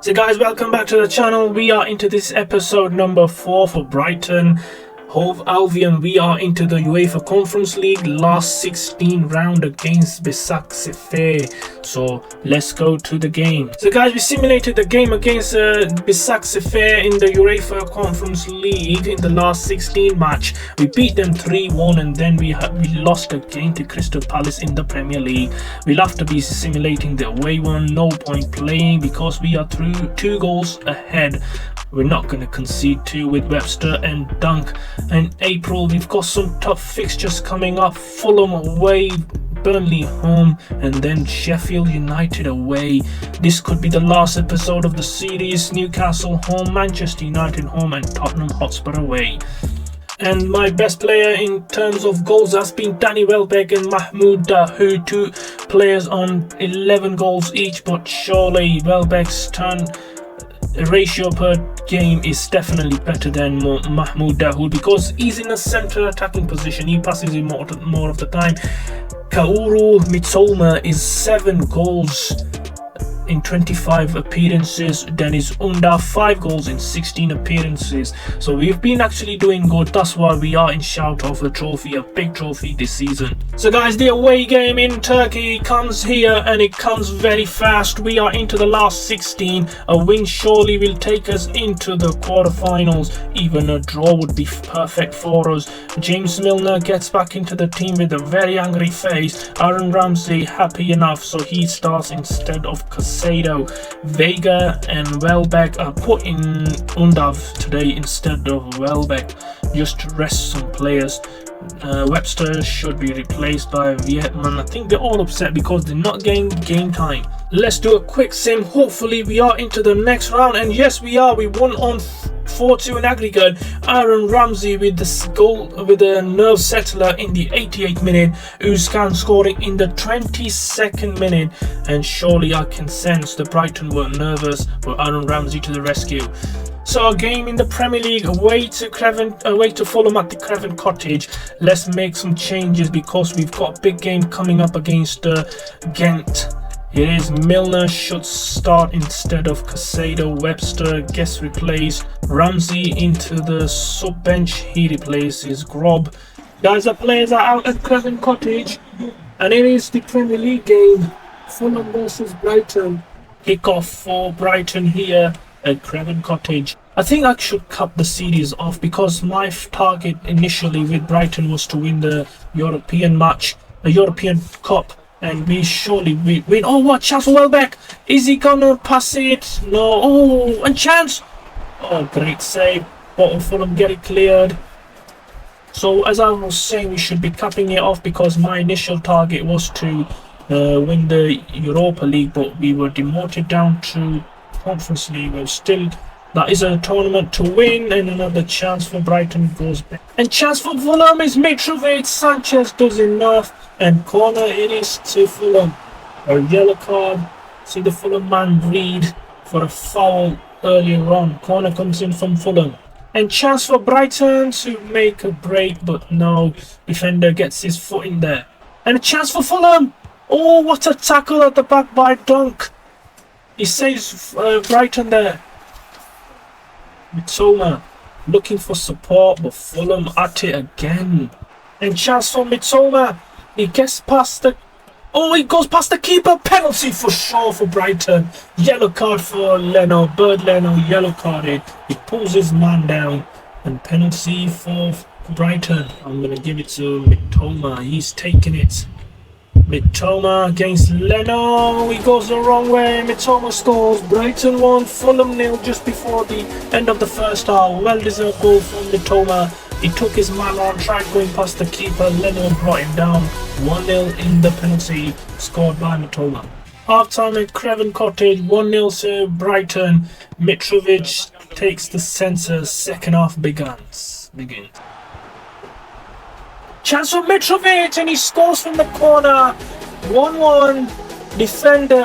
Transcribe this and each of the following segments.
So guys, welcome back to the channel. We are into this episode number 4 for Brighton Hove Albion. We are into the UEFA Conference League last 16 round against Başakşehir. So let's go to the game. So guys, we simulated the game against Başakşehir in the UEFA Conference League in the last 16 match. We beat them 3-1 and then we lost again to Crystal Palace in the Premier League. We'll have to be simulating the away one. No point playing because we are through 2 goals ahead. We're not going to concede 2 with Webster and Dunk. In April, we've got some tough fixtures coming up. Fulham away, Burnley home, and then Sheffield United away. This could be the last episode of the series. Newcastle home, Manchester United home, and Tottenham Hotspur away. And my best player in terms of goals has been Danny Welbeck and Mahmoud Dahoud, 2 players on 11 goals each, but surely Welbeck's ratio per game is definitely better than Mahmoud Dahoud because he's in a centre attacking position. He passes in more of the time. Kaoru Mitoma is 7 goals in 25 appearances. Dennis Unda 5 goals in 16 appearances. So we've been actually doing good. That's why we are in shout of a trophy, a big trophy this season. So guys, the away game in Turkey comes here and it comes very fast. We are into the last 16. A win surely will take us into the quarterfinals. Even a draw would be perfect for us. James Milner gets back into the team with a very angry face. Aaron Ramsey happy enough, so he starts instead of Casado. Vega and Welbeck are put in Undav today instead of Welbeck, just to rest some players. Webster should be replaced by Vietman. I think they're all upset because they're not getting game time. Let's do a quick sim. Hopefully we are into the next round, and yes we are. We won on 4-2 in aggregate. Aaron Ramsey with the goal, with a nerve settler in the 88th minute. Özcan scoring in the 22nd minute, and surely I can sense the Brighton were nervous, but Aaron Ramsey to the rescue. So a game in the Premier League away to Fulham at the Craven Cottage. Let's make some changes because we've got a big game coming up against Ghent. It is Milner should start instead of Casado. Webster gets replaced. Ramsey into the sub bench. He replaces Grob. Guys, the players are out at Craven Cottage, and it is the Premier League game. Fulham versus Brighton. Kick-off for Brighton here at Craven Cottage. I think I should cut the series off because my target initially with Brighton was to win the European match, the European Cup, and we surely win. Oh, what chance for Welbeck? Is he gonna pass it? No. Oh, and chance. Oh, great save. But Fulham get it cleared. So as I was saying, we should be capping it off because my initial target was to win the Europa League, but we were demoted down to Conference League. We're still, that is a tournament to win, and another chance for Brighton goes back. And chance for Fulham is Mitrovic. Sanchez does enough, and corner it is to Fulham. A yellow card. See the Fulham man bleed for a foul earlier on. Corner comes in from Fulham. And chance for Brighton to make a break, but no, defender gets his foot in there. And a chance for Fulham. Oh, what a tackle at the back by Dunk. He saves Brighton there. Mitoma looking for support, but Fulham at it again. And chance for Mitoma. He gets past the... Oh, he goes past the keeper. Penalty for sure for Brighton. Yellow card for Leno. Bird Leno yellow carded. He pulls his man down. And penalty for Brighton. I'm going to give it to Mitoma. He's taking it. Mitoma against Leno. He goes the wrong way. Mitoma scores. Brighton 1, Fulham 0 just before the end of the first half. Well deserved goal from Mitoma. He took his man on, tried going past the keeper. Leno brought him down. 1-0 in the penalty scored by Mitoma. Half time at Craven Cottage. 1-0 to Brighton. Mitrovic takes the centre. Second half begins. Chance for Mitrovic, and he scores from the corner. 1-1. Defender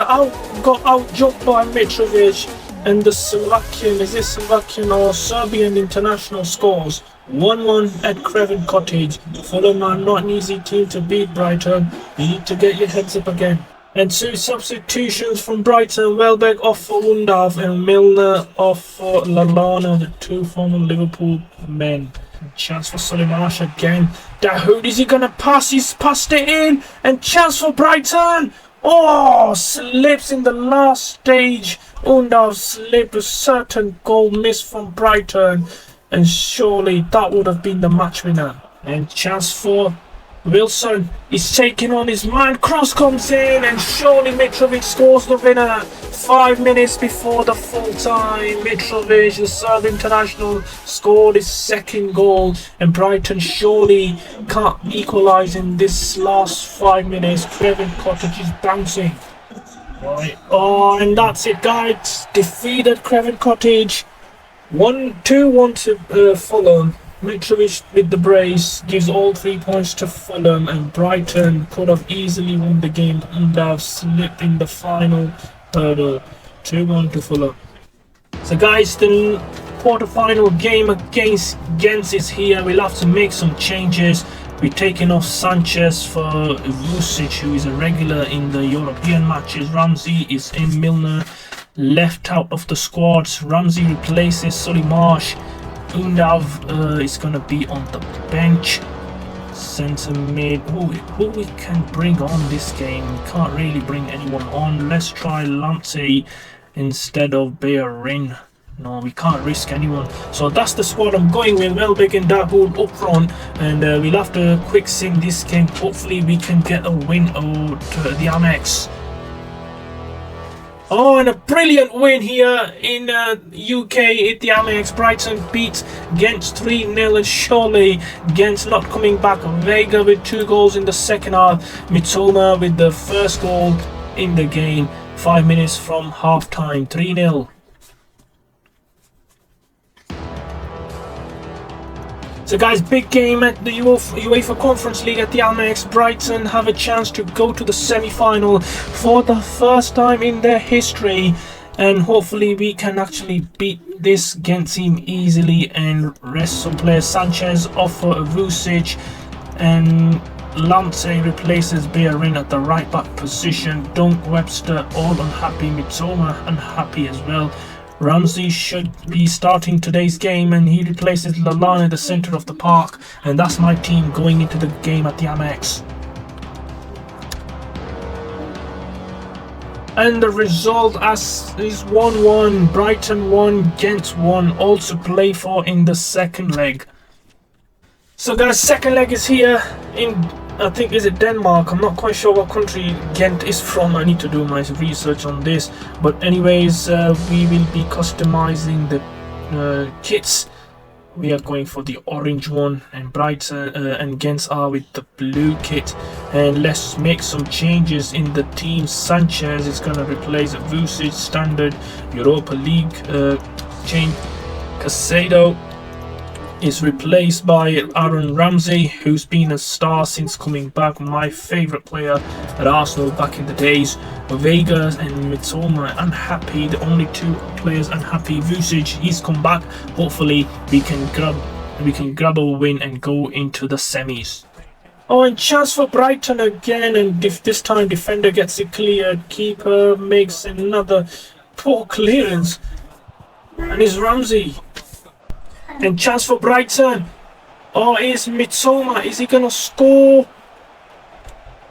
got out jumped by Mitrovic, and the Slovakian, is this Slovakian or Serbian international scores 1-1 at Craven Cottage. Fulham are not an easy team to beat, Brighton. You need to get your heads up again. And 2 substitutions from Brighton. Welbeck off for Undav and Milner off for Lallana, the 2 former Liverpool men. Chance for Solimarsh again. Dahoud, is he gonna pass? He's passed it in. And chance for Brighton. Oh, slips in the last stage. Undav slipped, a certain goal miss from Brighton. And surely that would have been the match winner. And chance for Wilson. He's taking on his man. Cross comes in and surely Mitrovic scores the winner. 5 minutes before the full time. Mitrovic, the Serb international, scored his 2nd goal. And Brighton surely can't equalise in this last 5 minutes. Craven Cottage is bouncing. Right. Oh, and that's it, guys. Defeated Craven Cottage. 2-1 to Fulham. Mitrovic with the brace gives all 3 points to Fulham, and Brighton could have easily won the game and have slipped in the final hurdle. 2-1 to Fulham. So guys, the quarter-final game against Ghent is here. We'll have to make some changes. We're taking off Sanchez for Vucic, who is a regular in the European matches. Ramsey is in. Milner left out of the squads. Ramsey replaces Solimarsh. Undav is going to be on the bench. Centre mid. Who we can bring on this game? We can't really bring anyone on. Let's try Lamptey instead of Bellerin. No, we can't risk anyone. So that's the squad I'm going with. Welbeck and Dahoud up front. And we'll have to quick sim this game. Hopefully we can get a win out to the Amex. Oh, and a brilliant win here in UK at the Amex. Brighton beat Ghent 3-0, and surely Ghent's not coming back. Vega with 2 goals in the second half. Mitoma with the 1st goal in the game. 5 minutes from half time. 3-0. So guys, big game at the UEFA Conference League at the Amex. Brighton have a chance to go to the semi-final for the first time in their history, and hopefully we can actually beat this Ghent team easily and rest some players. Sanchez off for Vucic, and Lamptey replaces Bellerin at the right back position. Dunk, Webster all unhappy. Mitoma unhappy as well. Ramsey should be starting today's game, and he replaces Lallana in the centre of the park. And that's my team going into the game at the Amex. And the result is 1-1. Brighton 1, Ghent 1. All to play for in the second leg. So guys, second leg is here in, I think, is it Denmark? I'm not quite sure what country Ghent is from. I need to do my research on this. But anyways, we will be customizing the kits. We are going for the orange one, and Brighton and Ghent are with the blue kit. And let's make some changes in the team. Sanchez is going to replace Vucic, standard Europa League change. Casado is replaced by Aaron Ramsey, who's been a star since coming back. My favourite player at Arsenal back in the days. Vega and Mitoma unhappy, the only 2 players unhappy. Vucic, he's come back. Hopefully we can grab a win and go into the semis. Oh, and chance for Brighton again, and this time defender gets it cleared. Keeper makes another poor clearance, and it's Ramsey. And chance for Brighton. Oh, it's Mitoma. Is he going to score?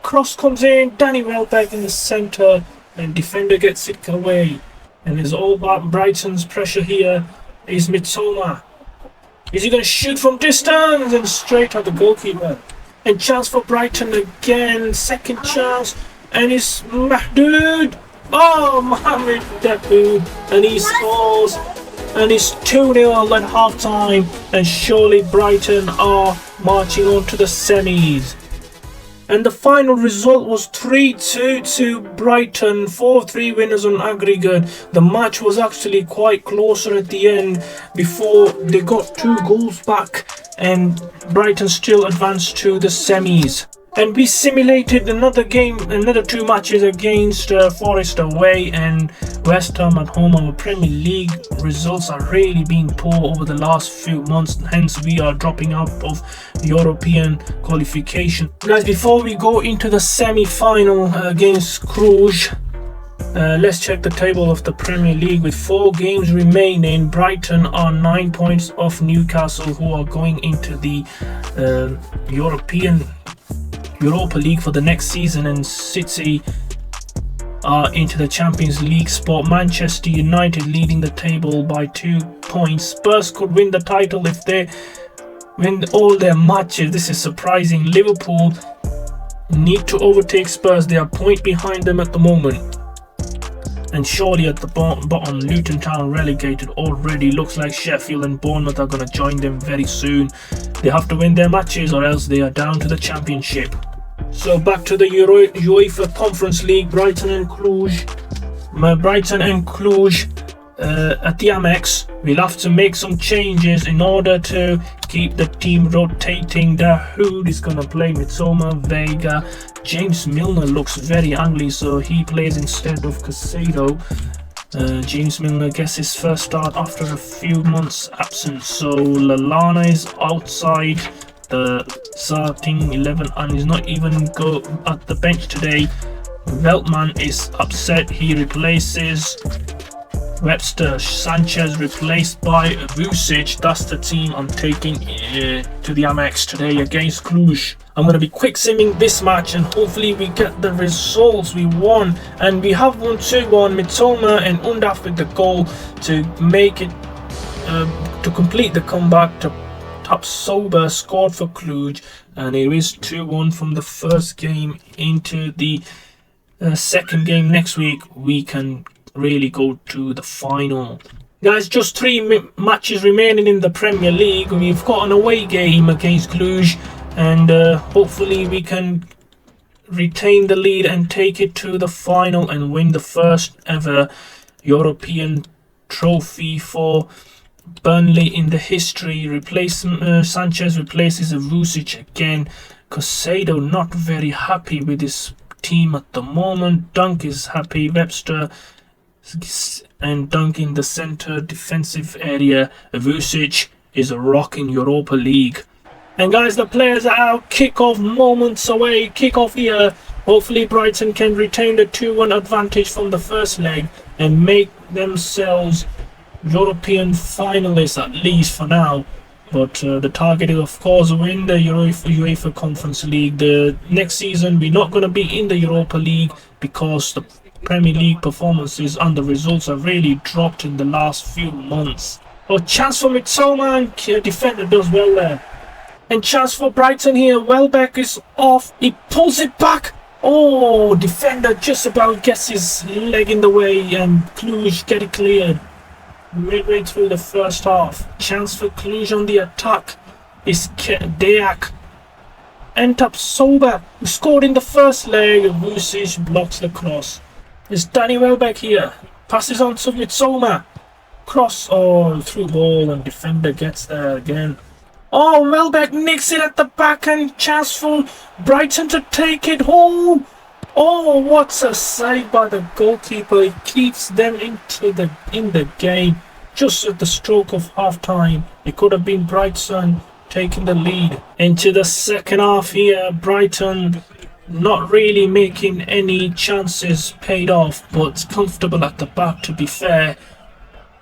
Cross comes in. Danny Welbeck in the centre. And defender gets it away. And it's all about Brighton's pressure here. Is Mitoma. Is he going to shoot from distance? And straight at the goalkeeper. And chance for Brighton again. Second chance. And it's Mahdoud. Oh, Mohamed Dahoud. And he scores. And it's 2-0 at half time, and surely Brighton are marching on to the semis. And the final result was 3-2 to Brighton, 4-3 winners on aggregate. The match was actually quite closer at the end before they got 2 goals back, and Brighton still advanced to the semis. And we simulated another game, another 2 matches against Forest away and West Ham at home. Our Premier League results are really being poor over the last few months, hence we are dropping out of European qualification. Guys, before we go into the semi-final against Cluj, let's check the table of the Premier League. With 4 games remaining, Brighton are 9 points off Newcastle, who are going into the Europa League for the next season, and City are into the Champions League spot. Manchester United leading the table by 2 points. Spurs could win the title if they win all their matches. This is surprising. Liverpool need to overtake Spurs. They are a point behind them at the moment. And surely at the bottom, Luton Town relegated already. Looks like Sheffield and Bournemouth are going to join them very soon. They have to win their matches or else they are down to the Championship. So back to the UEFA Conference League. Brighton and Cluj at the Amex. We'll have to make some changes in order to keep the team rotating. Dahoud is going to play Mitoma, Vega. James Milner looks very ugly, so he plays instead of Casado. James Milner gets his first start after a few months absence. So Lallana is outside the starting 11 and is not even go at the bench today. Veltman is upset. He replaces Webster. Sanchez replaced by Vucic. That's the team I'm taking to the Amex today against Cluj. I'm going to be quick simming this match and hopefully we get the results. We won and we have won 2-1. Mitoma and Undaf with the goal to make it to complete the comeback. To Top Sober scored for Cluj, and it is 2-1 from the first game into the second game. Next week we can really go to the final. Guys, just 3 matches remaining in the Premier League. We've got an away game against Cluj, and hopefully we can retain the lead and take it to the final and win the first ever European trophy for Burnley in the history. Sanchez replaces Vucic again. Casado not very happy with his team at the moment. Dunk is happy. Webster and Dunk in the center defensive area. Vucic is a rock in Europa League. And guys, the players are out. Kick-off moments away. Kick-off here. Hopefully Brighton can retain the 2-1 advantage from the first leg and make themselves European finalists, at least for now. But the target is of course win the UEFA Conference League. The next season we're not going to be in the Europa League because the Premier League performances and the results have really dropped in the last few months. Oh, chance for Mitoma, and defender does well there. And chance for Brighton here. Welbeck is off. He pulls it back. Oh, defender just about gets his leg in the way and Cluj get it cleared. Midway through the first half. Chance for Cluj on the attack is Deak. And Top Sober, who scored in the first leg. Vucic blocks the cross. It's Danny Welbeck here. Passes on to Mitoma. Cross, oh, through ball, and defender gets there again. Oh, Welbeck nicks it at the back and chance for Brighton to take it home. Oh, what a save by the goalkeeper. It keeps them in the game. Just at the stroke of half time. It could have been Brighton taking the lead. Into the second half here. Brighton not really making any chances paid off, but comfortable at the back, to be fair.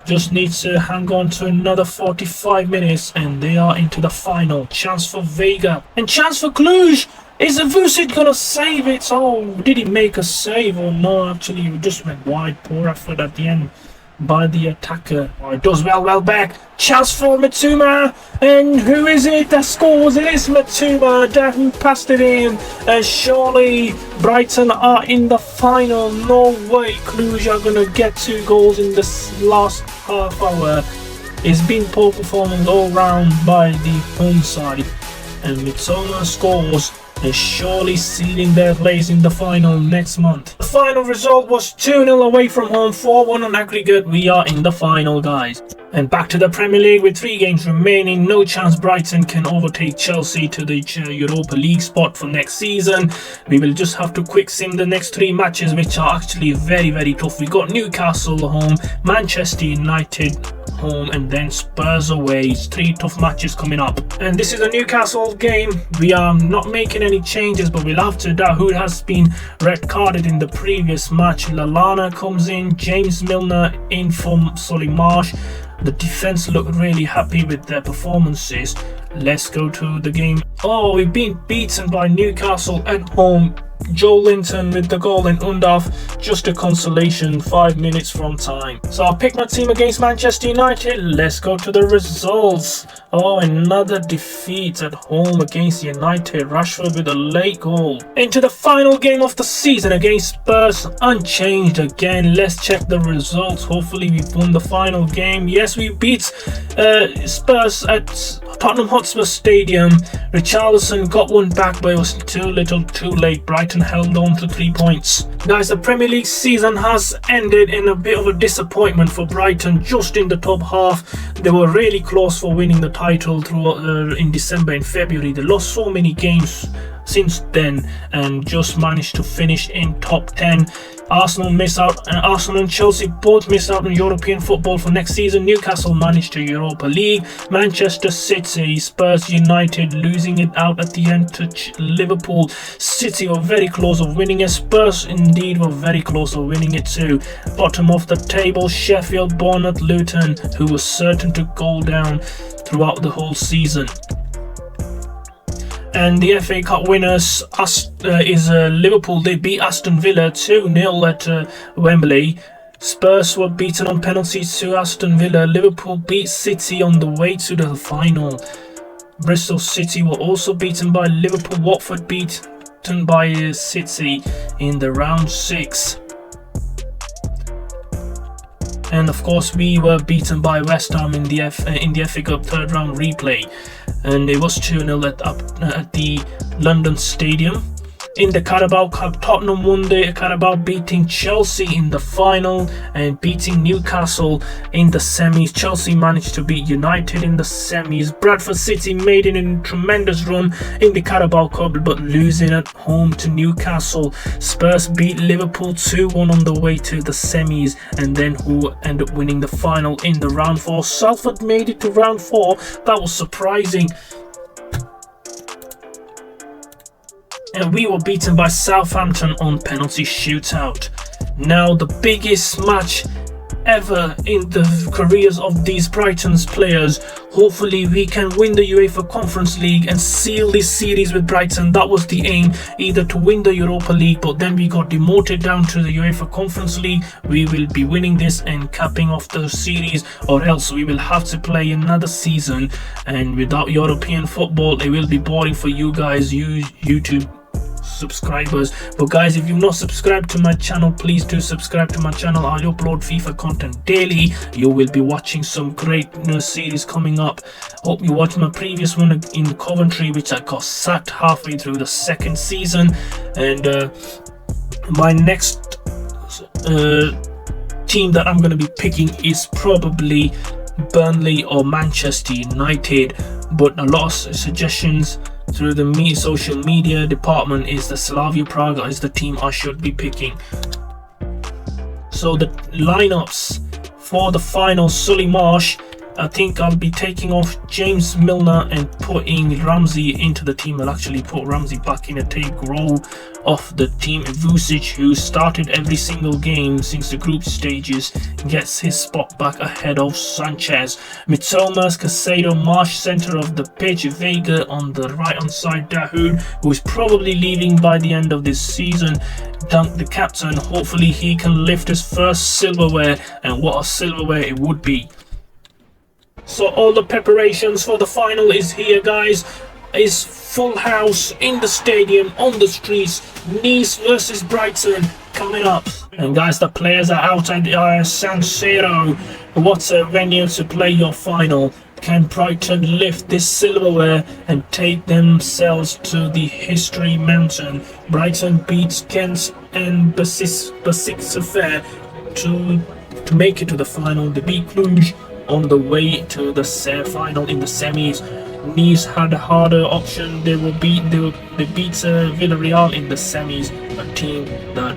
Just needs to hang on to another 45 minutes and they are into the final. Chance for Vega and chance for Cluj. Is Vucic gonna save it? Oh, did he make a save or no? Actually, he just went wide. Poor effort at the end by the attacker. Oh, it does well back. Chance for Mitoma. And who is it that scores? It is Mitoma. Who passed it in. And surely Brighton are in the final. No way Cluj are gonna get 2 goals in this last half hour. It's been poor performance all round by the home side. And Mitoma scores. They're surely sealing their place in the final next month. Final result was 2-0 away from home, 4-1 on aggregate. We are in the final, guys. And back to the Premier League with 3 games remaining. No chance Brighton can overtake Chelsea to the Europa League spot for next season. We will just have to quick sim the next 3 matches, which are actually very tough. We got Newcastle home, Manchester United home, and then Spurs away. It's 3 tough matches coming up. And this is a Newcastle game. We are not making any changes, but we'll have to doubt who has been red carded in the previous match. Lallana comes in, James Milner in for Solly Marsh. The defense look really happy with their performances. Let's go to the game. Oh, we've been beaten by Newcastle at home. Joe Linton with the goal in Undav, just a consolation, 5 minutes from time. So I'll pick my team against Manchester United. Let's go to the results. Oh, another defeat at home against United. Rashford with a late goal. Into the final game of the season against Spurs, unchanged again. Let's check the results. Hopefully we've won the final game. Yes, we beat Spurs at Tottenham Hotspur Stadium. Richarlison got one back, but it was too little too late. Brighton held on to 3 points. Guys, the Premier League season has ended in a bit of a disappointment for Brighton, just in the top half. They were really close for winning the title throughout in December and February. They lost so many games since then and just managed to finish in top 10. Arsenal miss out, and Arsenal and Chelsea both missed out on European football for next season. Newcastle managed to Europa League. Manchester City, Spurs, United losing it out at the end to Liverpool. City were very close of winning it. Spurs indeed were very close of winning it too. Bottom of the table, Sheffield, Bournemouth, Luton, who were certain to go down throughout the whole season. And the FA Cup winners is Liverpool. They beat Aston Villa 2-0 at Wembley. Spurs were beaten on penalties to Aston Villa. Liverpool beat City on the way to the final. Bristol City were also beaten by Liverpool. Watford beaten by City in the round 6. And of course we were beaten by West Ham in the FA Cup 3rd round replay, and it was 2-0 at the London Stadium. In the Carabao Cup, Tottenham won the Carabao, beating Chelsea in the final and beating Newcastle in the semis. Chelsea managed to beat United in the semis. Bradford City made it in a tremendous run in the Carabao Cup, but losing at home to Newcastle. Spurs beat Liverpool 2-1 on the way to the semis, and then who ended up winning the final in the round 4. Salford made it to round 4. That was surprising. And we were beaten by Southampton on penalty shootout. Now the biggest match ever in the careers of these Brighton's players. Hopefully we can win the UEFA Conference League and seal this series with Brighton. That was the aim, either to win the Europa League, but then we got demoted down to the UEFA Conference League. We will be winning this and capping off the series, or else we will have to play another season, and without European football it will be boring for you guys, YouTube subscribers. But guys, if you've not subscribed to my channel, please do subscribe to my channel. I upload FIFA content daily. You will be watching some great series coming up. Hope you watched my previous one in Coventry, which I got sacked halfway through the 2nd season. And my next team that I'm going to be picking is probably Burnley or Manchester United, but a lot of suggestions through the social media department is the Slavia Prague is the team I should be picking. So the lineups for the final: Solly Marsh. I think I'll be taking off James Milner and putting Ramsey into the team. I'll actually put Ramsey back in and take role off the team. Vucic, who started every single game since the group stages, gets his spot back ahead of Sanchez. Mitoma, Caicedo, Marsh center of the pitch, Vega on the right hand side, Dahoud, who is probably leaving by the end of this season. Dunk, the captain, hopefully he can lift his first silverware, and what a silverware it would be. So all the preparations for the final is here, guys. Is full house in the stadium, on the streets. Nice versus Brighton coming up. And guys, the players are out at San Siro. What a venue to play your final. Can Brighton lift this silverware and take themselves to the history mountain? Brighton beats Kent and Besiktas Affair to make it to the final. They beat Cluj on the way to the final in the semis. Nice had a harder option. They beat Villarreal in the semis, a team that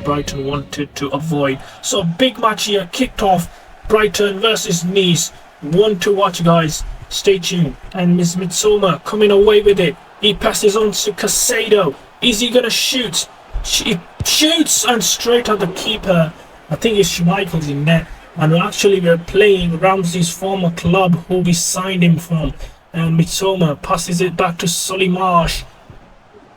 Brighton wanted to avoid. So big match here kicked off. Brighton versus Nice. One to watch, guys. Stay tuned. And Miss Mitsoma coming away with it. He passes on to Casado. Is he gonna shoot? He shoots and straight at the keeper. I think it's Schmeichel's in net. And actually we're playing Ramsey's former club who we signed him from. And Mitsoma passes it back to Solimarsh.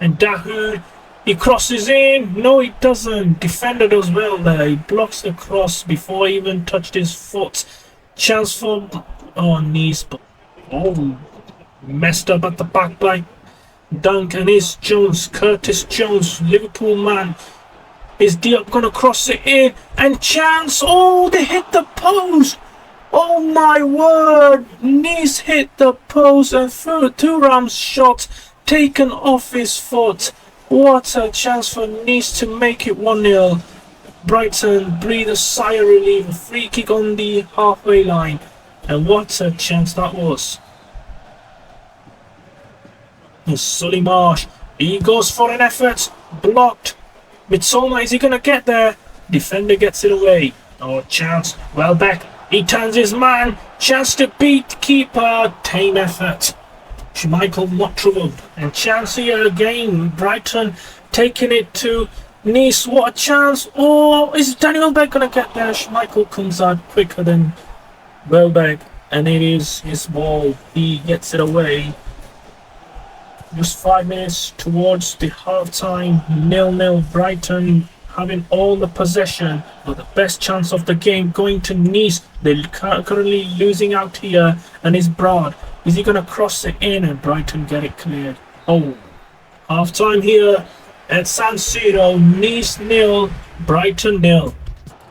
And Dahoud, he crosses in. No, he doesn't. Defender does well there. He blocks the cross before he even touched his foot. Chance for Nice, but messed up at the back by Dunk, and is Jones, Curtis Jones, Liverpool man. Is Diop gonna cross it in? And chance! Oh, they hit the post! Oh my word! Nice hit the post and through Thuram's shot taken off his foot. What a chance for Nice to make it 1-0. Brighton breathe a sigh of relief. A free kick on the halfway line. And what a chance that was. Solimarsh, he goes for an effort, blocked. Mitsoma, is he gonna get there? Defender gets it away. Oh, chance. Welbeck, he turns his man. Chance to beat keeper. Tame effort. Schmeichel not troubled. And chance here again. Brighton taking it to Nice. What a chance. Oh, is Danny Welbeck gonna get there? Schmeichel comes out quicker than Welbeck, and it is his ball. He gets it away. Just 5 minutes towards the half-time, 0-0. Brighton having all the possession, but the best chance of the game going to Nice. They're currently losing out here, and it's Broad. Is he going to cross it in and Brighton get it cleared? Oh, half-time here at San Siro. Nice 0, Brighton 0.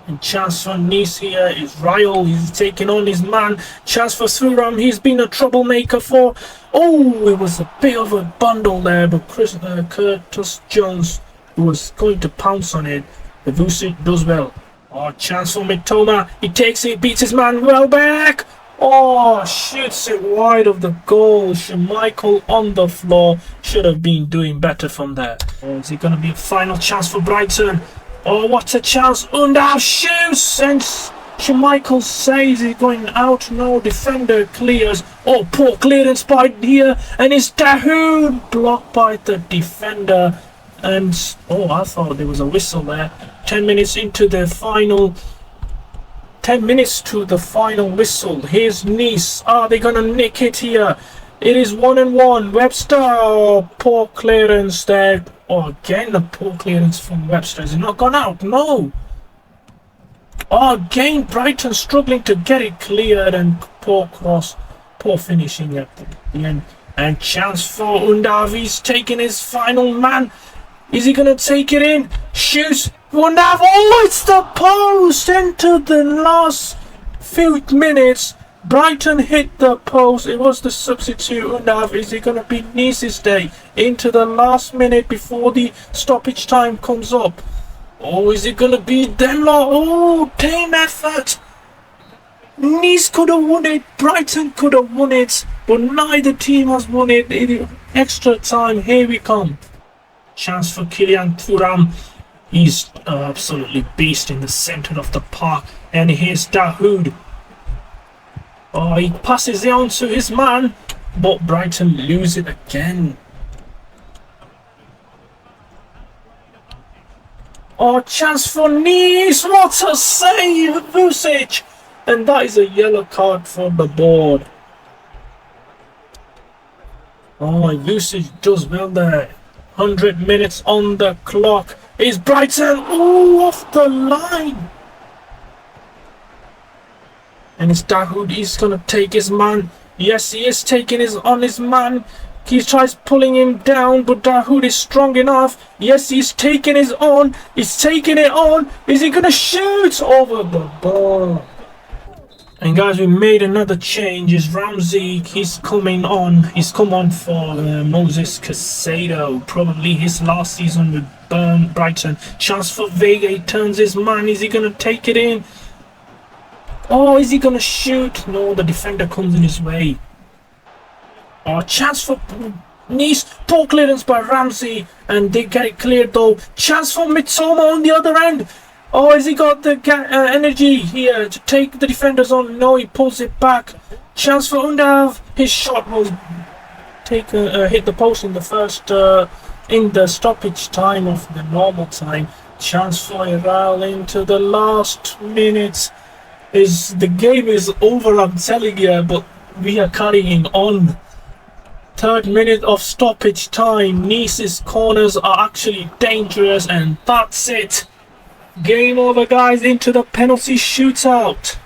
And chance for Nice here is Ryle. He's taking on his man. Chance for Thuram. He's been a troublemaker for... Oh, it was a bit of a bundle there, but Curtis Jones, who was going to pounce on it. The Vucic does well. Oh, chance for Mitoma. He takes it, beats his man. Welbeck. Oh, shoots it wide of the goal. Schmeichel on the floor. Should have been doing better from there. Oh, is it going to be a final chance for Brighton? Oh, what a chance. Undav shoots and Schmeichel says he's going out. No, defender clears. Oh, poor clearance by here. And it's Dahoud blocked by the defender. And, oh, I thought there was a whistle there. 10 minutes into the final. 10 minutes to the final whistle. Here's Nice. Are they going to nick it here? It is 1-1. Webster, oh, poor clearance there. Oh, again the poor clearance from Webster. Has it not gone out? No. Oh, again Brighton struggling to get it cleared, and poor cross. Poor finishing at the end. And chance for Undav. He's taking his final man. Is he going to take it in? Shoots. Undav. Oh, it's the post. Into the last few minutes. Brighton hit the post. It was the substitute Undav. Is it going to be Nice's day? Into the last minute before the stoppage time comes up. Oh, is it going to be them lot? Oh, team effort. Nice could have won it. Brighton could have won it. But neither team has won it. Extra time. Here we come. Chance for Kylian Thuram. He's absolutely beast in the centre of the park. And here's Dahoud. Oh, he passes it on to his man, but Brighton lose it again. Oh, chance for Nice. What a save, Vucic. And that is a yellow card for the board. Oh, Vucic does well there. 100 minutes on the clock. Is Brighton, oh, off the line. And it's Dahoud. He's going to take his man. Yes, he is taking his man. He tries pulling him down, but Dahoud is strong enough. Yes, he's taking his on. He's taking it on. Is he going to shoot over the ball? And guys, we made another change. Is Ramsey? He's coming on. He's come on for Moses Caicedo. Probably his last season with Brighton. Chance for Vega. He turns his man. Is he gonna take it in? Oh, is he gonna shoot? No, the defender comes in his way. Oh, chance for Nice. Poor clearance by Ramsey, and they get it cleared though. Chance for Mitsoma on the other end. Oh, has he got the energy here to take the defenders on? No, he pulls it back. Chance for Undav. His shot will hit the post in the first in the stoppage time of the normal time. Chance for Iral into the last minutes. The game is over, I'm telling you, but we are carrying on. 3rd minute of stoppage time. Nice's corners are actually dangerous, and that's it. Game over, guys. Into the penalty shootout.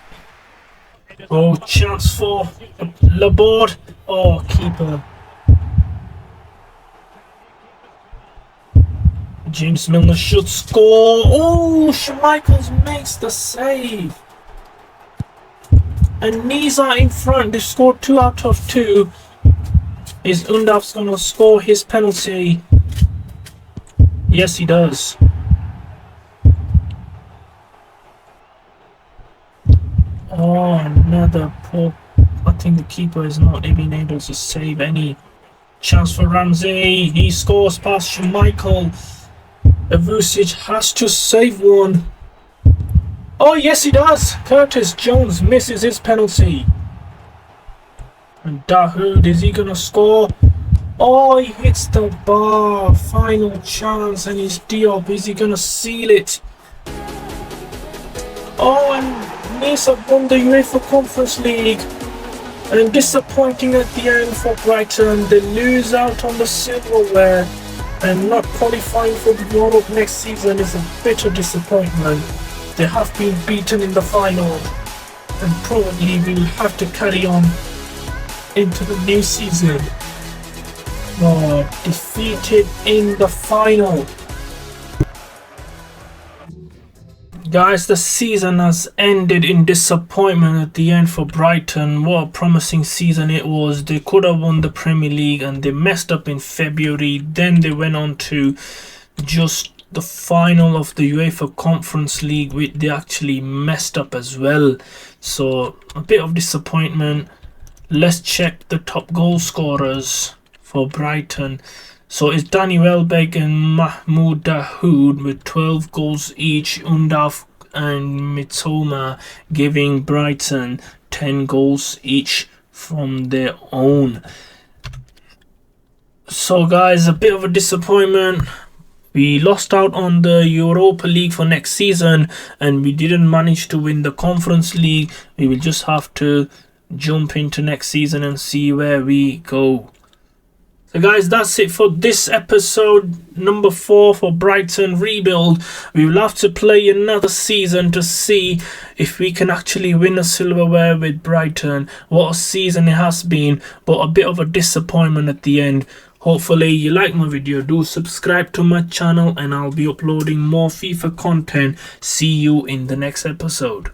Oh, chance for Laborde. Oh, keeper. James Milner should score. Oh, Schmeichel makes the save. And Nice are in front. They've scored 2 out of 2. Is Undav's going to score his penalty? Yes, he does. Oh, another poor. I think the keeper is not even able to save any. Chance for Ramsey. He scores past Schmeichel. Vucic has to save one. Oh, yes, he does. Curtis Jones misses his penalty. And Dahoud, is he going to score? Oh, he hits the bar. Final chance, and it's Diop. Is he going to seal it? Oh, and Nice have won the UEFA Conference League. And disappointing at the end for Brighton. They lose out on the silverware. And not qualifying for the Europe next season is a bitter disappointment. They have been beaten in the final, and probably will have to carry on into the new season. Oh, defeated in the final. Guys, the season has ended in disappointment at the end for Brighton. What a promising season it was. They could have won the Premier League, and they messed up in February. Then they went on to just the final of the UEFA Conference League, which they actually messed up as well. So a bit of disappointment. Let's check the top goal scorers for Brighton. So it's Danny Welbeck and Mahmoud Dahoud with 12 goals each. Undav and Mitoma giving Brighton 10 goals each from their own. So guys, a bit of a disappointment. We lost out on the Europa League for next season, and we didn't manage to win the Conference League. We will just have to jump into next season and see where we go. So guys, that's it for this episode number 4 for Brighton Rebuild. We will have to play another season to see if we can actually win a silverware with Brighton. What a season it has been, but a bit of a disappointment at the end. Hopefully you like my video. Do subscribe to my channel, and I'll be uploading more FIFA content. See you in the next episode.